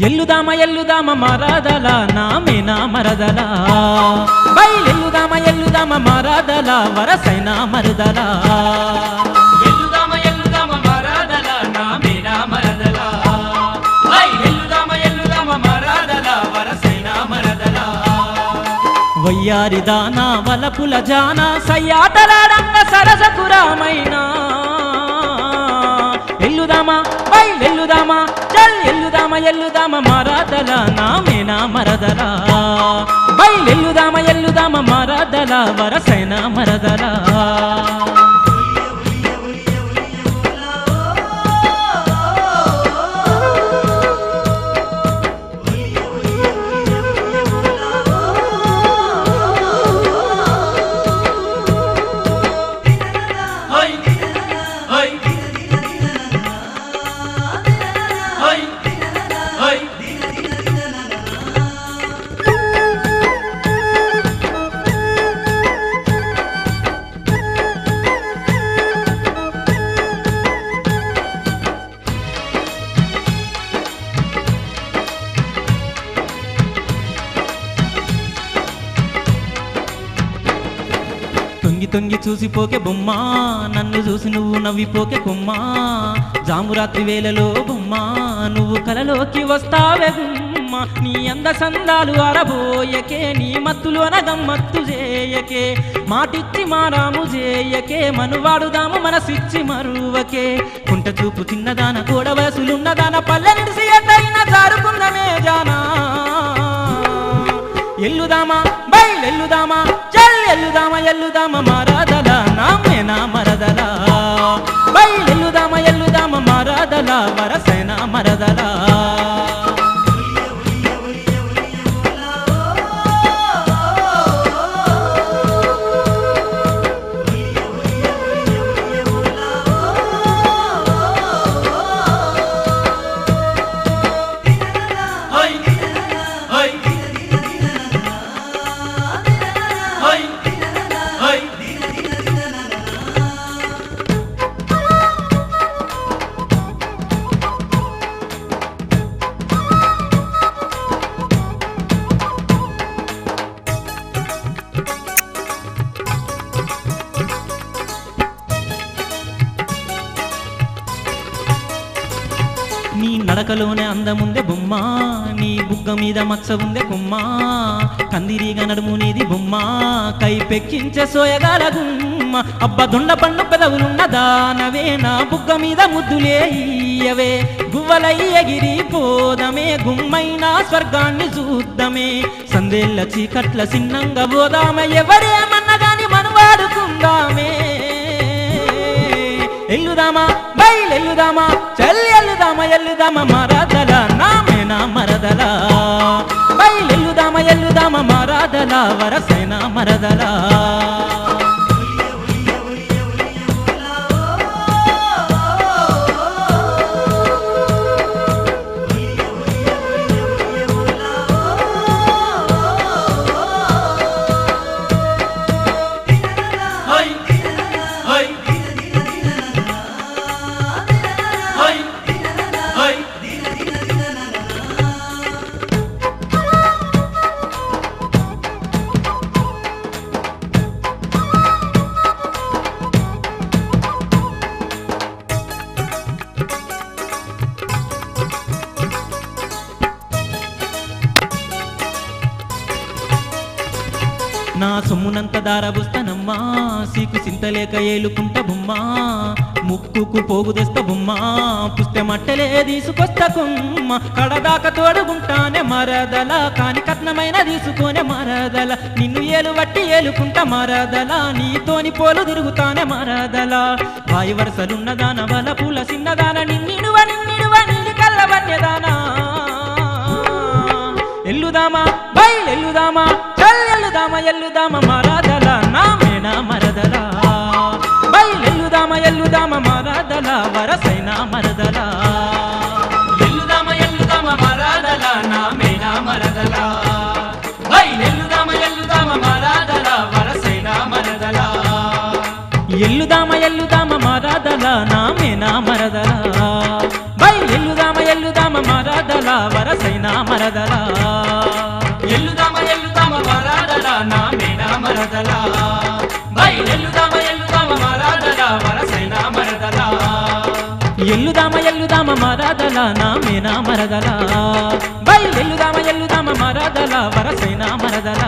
ఎల్లుదామ ఎల్లుదామ మరదల నామేనా మరదల బయలెల్లుదామ ఎల్లుదామ మరదల వరసైన మరదల ఎల్లుదామ ఎల్లుదామ మరదల నామేనా మరదల బయలెల్లుదామ ఎల్లుదామ మరదల వరసైన మరదల వయ్యారి దానా వలపుల జానా సయ్యాటలాడంగ సరసకురామైనా ఎల్లుదామా బయలెల్లుదామా చల్ ఎల్లుదామ ఎల్లుదామ మరదల నామేనా మరదల బయలెల్లుదామ ఎల్లుదామ మరదల వరసైన మరదల తొంగి తొంగి చూసిపోకే బొమ్మ నన్ను చూసి నువ్వు నవ్విపోకే కొమ్మ జామురాత్రి వేళలో బొమ్మ నువ్వు కలలోకి వస్తావే గుమ్మ నీ అంద సందాలు అరబోయకే నీ మత్తులోన గమ్మత్తు చేయకే మాటిచ్చి మారాము చేయకే మనువాడుదాము మనసిచ్చి మరువకే కుంట చూపు చిన్నదాన కోడ వయసులున్నదాన పల్లె నిడిసి ఎట్టయినా జారుకుందమే జానా ఎల్లుదామా బయలెల్లుదామా చల్ ఎల్లుదామ ఎల్లుదామ మరదల నామేనా మరదల బయలెల్లుదామ ఎల్లుదామ మరదల వరసైన మరదల నీ నడకలోనే అందముందే బొమ్మ నీ బుగ్గ మీద మచ్చ ఉందే కొమ్మ కందిరీగా నడుము నీది బొమ్మ కై పెక్కించే సోయగాల గుమ్మ అబ్బ దొండ పండు పెదవులున్నదానవే నా బుగ్గ మీద ముద్దులే ఇయ్యవే గువ్వలై ఎగిరి పోదమే గుమ్మైనా స్వర్గాన్ని చూద్దామే సందేళ్ళ చీకట్ల సిన్నంగా పోదామే ఎవరేమన్నా గాని మనవాడుకుందామే ఎల్లుదామా బయలెల్లుదామా చల్ ఎల్లుదామ ఎల్లుదామ మరదల నామేనా మరదల బయలెల్లుదామ ఎల్లుదామ మరదల వరసైన మరదల నా సొమ్మునంత దారబుస్తనమ్మా సీకు సింతలేక ఏలుకుంట బొమ్మ ముక్కుకు పోగు తెస్త బొమ్మ పుస్తే మట్టలే తీసుకొస్త కొమ్మ కడదాకా తోడుగుంటానే మరదల కాని కట్నమైన తీసుకొనే మరదల నిన్ను ఏలు వట్టి ఏలుకుంట మరదల నీతోని పోలు తిరుగుతానే మరదల వాయి వరసలున్నదాన బల పూల సిన్నదాన నిన్నిడువ నిన్నిడువ నిన్ను కల్లవన్యదానా ఎల్లుదామా బయలెల్లుదామా చల్లెల్లుదామా ఎల్లుదామా మరదల నా మేనా మరదల బయలెల్లుదామా ఎల్లుదామా మరదల వరసైన మరదల ఎల్లుదామ మరదల నా మేనా మరదల ఎల్లుదామ మరదల వరసైన మరదల ఎల్లుదామా మరదల నా మేనా మరదల బయలెల్లుదామా మరదల వరసైన మరదల ఎల్లుదామ మరదల నా మేనా మరదల ఎల్లుదామ మరదల వరసైన మరదల ఎల్లుదామా మరదల నా మేనా మరదల బయలెల్లుదామా మరదల వరసైన మరదల